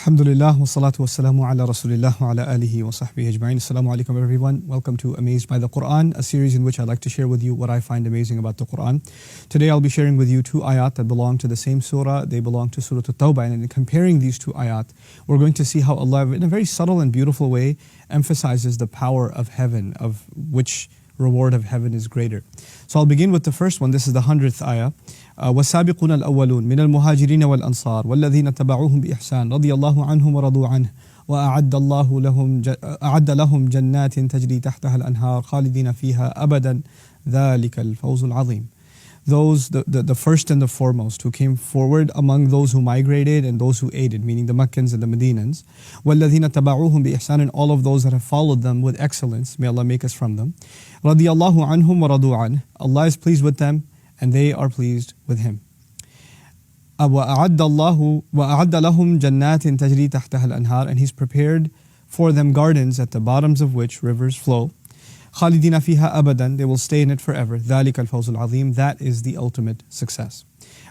Alhamdulillah, wa salatu wa salamu ala rasulillah wa ala alihi wa sahbihi ajma'in. Assalamu alaikum everyone. Welcome to Amazed by the Quran, a series in which I'd like to share with you what I find amazing about the Quran. Today I'll be sharing with you two ayat that belong to the same surah. They belong to Surah At-Tawbah, and in comparing these two ayat, we're going to see how Allah, in a very subtle and beautiful way, emphasizes the power of heaven, of which reward of heaven is greater. So I'll begin with the first one. This is the 100th ayah. والسابقون الأولون من المهاجرين والأنصار والذين تبعوهم بإحسان رضي الله عنهم ورضوا عنه أعد لهم جنات تجري تحتها الأنهار خالدين فيها أبدا ذلك الفوز العظيم. Those, the first and the foremost who came forward among those who migrated and those who aided, meaning the Meccans and the Medinans, وَالَّذِينَ تَبَعُوهُمْ بِإِحْسَانٍ, and all of those that have followed them with excellence, may Allah make us from them. رَضِيَ اللَّهُ عَنْهُمْ وَرَضُوا عَنْهُ, Allah is pleased with them and they are pleased with Him. وَأَعَدَّ لَهُمْ جَنَّاتٍ تَجْرِي تَحْتَهَا الْأَنْهَارِ, and He's prepared for them gardens at the bottoms of which rivers flow. خالدين فيها أبدا, they will stay in it forever. ذلك الفوز العظيم, that is the ultimate success.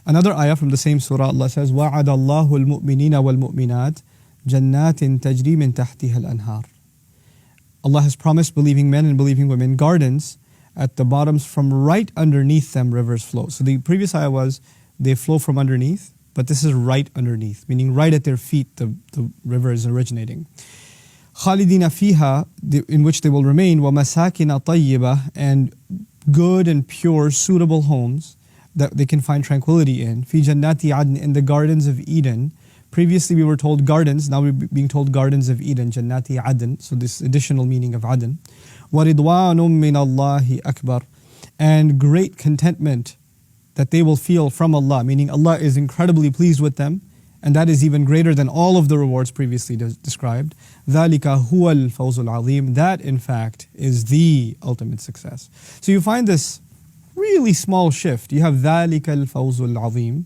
Another ayah from the same surah, Allah says, وَعَدَ اللَّهُ الْمُؤْمِنِينَ وَالْمُؤْمِنَاتِ جَنَّاتٍ تَجْرِي مِن تَحْتِهَا الْأَنْهَارِ. Allah has promised believing men and believing women gardens at the bottoms, from right underneath them rivers flow. So the previous ayah was, they flow from underneath, but this is right underneath, meaning right at their feet the river is originating. خالدين فيها, in which they will remain, ومساكن طيبة, and good and pure suitable homes that they can find tranquility in. في جنات عدن, in the gardens of Eden. Previously we were told gardens, now we're being told gardens of Eden, جنات عدن, so this additional meaning of عدن. وَرِضْوَانٌ مِّنَ اللَّهِ أَكْبَرُ, and great contentment that they will feel from Allah, meaning Allah is incredibly pleased with them, and that is even greater than all of the rewards previously described. ذَلِكَ هُوَ الْفَوْزُ الْعَظِيمُ, that in fact is the ultimate success. So you find this really small shift. You have ذَلِكَ الْفَوْزُ الْعَظِيمُ,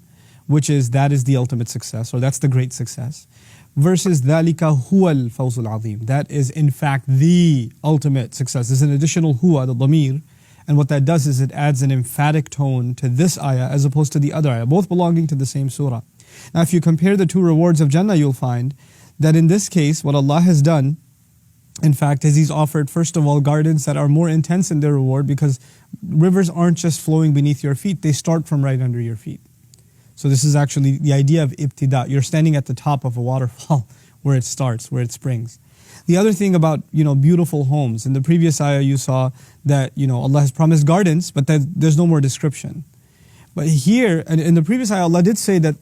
which is, that is the ultimate success, or that's the great success, versus ذَلِكَ هُوَ الْفَوْزُ الْعَظِيمُ, that is in fact the ultimate success. There's an additional huwa, the dhamir, and what that does is it adds an emphatic tone to this ayah as opposed to the other ayah, both belonging to the same surah. Now if you compare the two rewards of Jannah, you'll find that in this case what Allah has done, in fact, is He's offered first of all gardens that are more intense in their reward, because rivers aren't just flowing beneath your feet, they start from right under your feet. So this is actually the idea of ibtida. You're standing at the top of a waterfall where it starts, where it springs. The other thing about, beautiful homes, in the previous ayah you saw that, Allah has promised gardens, but there's no more description. But here, and in the previous ayah, Allah did say that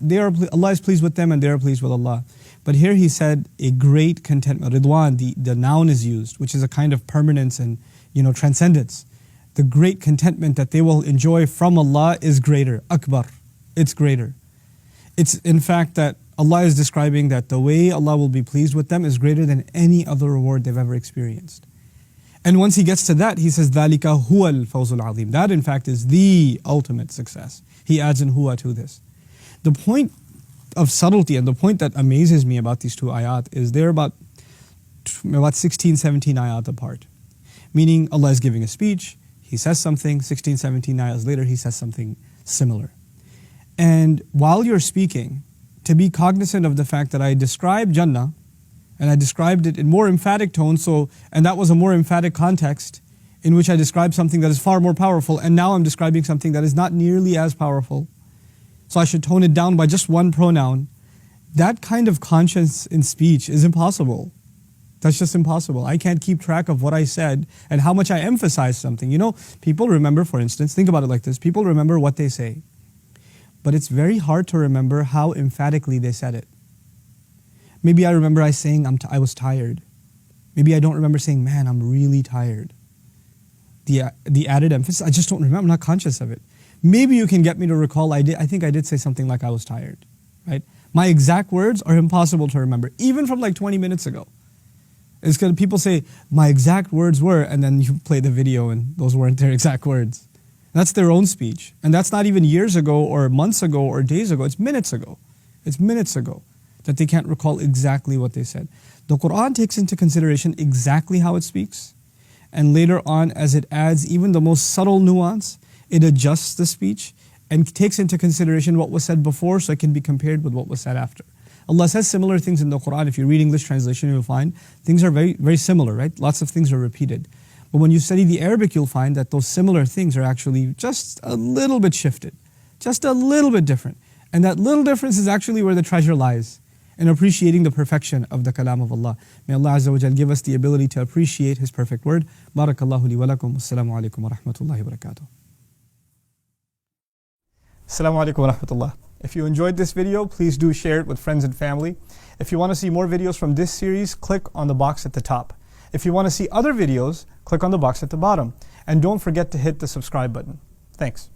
Allah is pleased with them and they are pleased with Allah. But here He said a great contentment. Ridwan, the noun is used, which is a kind of permanence and, transcendence. The great contentment that they will enjoy from Allah is greater. Akbar. It's greater. It's in fact that Allah is describing that the way Allah will be pleased with them is greater than any other reward they've ever experienced. And once He gets to that, He says, ذَلِكَ هُوَ الْفَوْزُ الْعَظِيمُ, that in fact is the ultimate success. He adds in huwa to this. The point of subtlety and the point that amazes me about these two ayat is they're about 16, 17 ayat apart. Meaning Allah is giving a speech, He says something, 16, 17 ayats later He says something similar. And while you're speaking, to be cognizant of the fact that I described Jannah, and I described it in more emphatic tones, and that was a more emphatic context in which I described something that is far more powerful, and now I'm describing something that is not nearly as powerful. So I should tone it down by just one pronoun. That kind of conscience in speech is impossible. That's just impossible. I can't keep track of what I said and how much I emphasized something. People remember, for instance, think about it like this, people remember what they say. But it's very hard to remember how emphatically they said it. Maybe I remember saying I was tired. Maybe I don't remember saying, man, I'm really tired. The added emphasis, I just don't remember, I'm not conscious of it. Maybe you can get me to recall, I think I did say something like I was tired, right? My exact words are impossible to remember, even from like 20 minutes ago. It's because people say, my exact words were, and then you play the video and those weren't their exact words. That's their own speech. And that's not even years ago or months ago or days ago, it's minutes ago. It's minutes ago that they can't recall exactly what they said. The Qur'an takes into consideration exactly how it speaks, and later on as it adds even the most subtle nuance, it adjusts the speech and takes into consideration what was said before so it can be compared with what was said after. Allah says similar things in the Quran. If you read English translation, you'll find things are very, very similar, right? Lots of things are repeated. But when you study the Arabic, you'll find that those similar things are actually just a little bit shifted, just a little bit different. And that little difference is actually where the treasure lies, in appreciating the perfection of the kalam of Allah. May Allah Azza wa Jal give us the ability to appreciate His perfect word. Barakallahu li wa lakum. Assalamu alaikum wa rahmatullahi wa barakatuh. Assalamu alaikum wa rahmatullah. If you enjoyed this video, please do share it with friends and family. If you want to see more videos from this series, click on the box at the top. If you want to see other videos, click on the box at the bottom. And don't forget to hit the subscribe button. Thanks.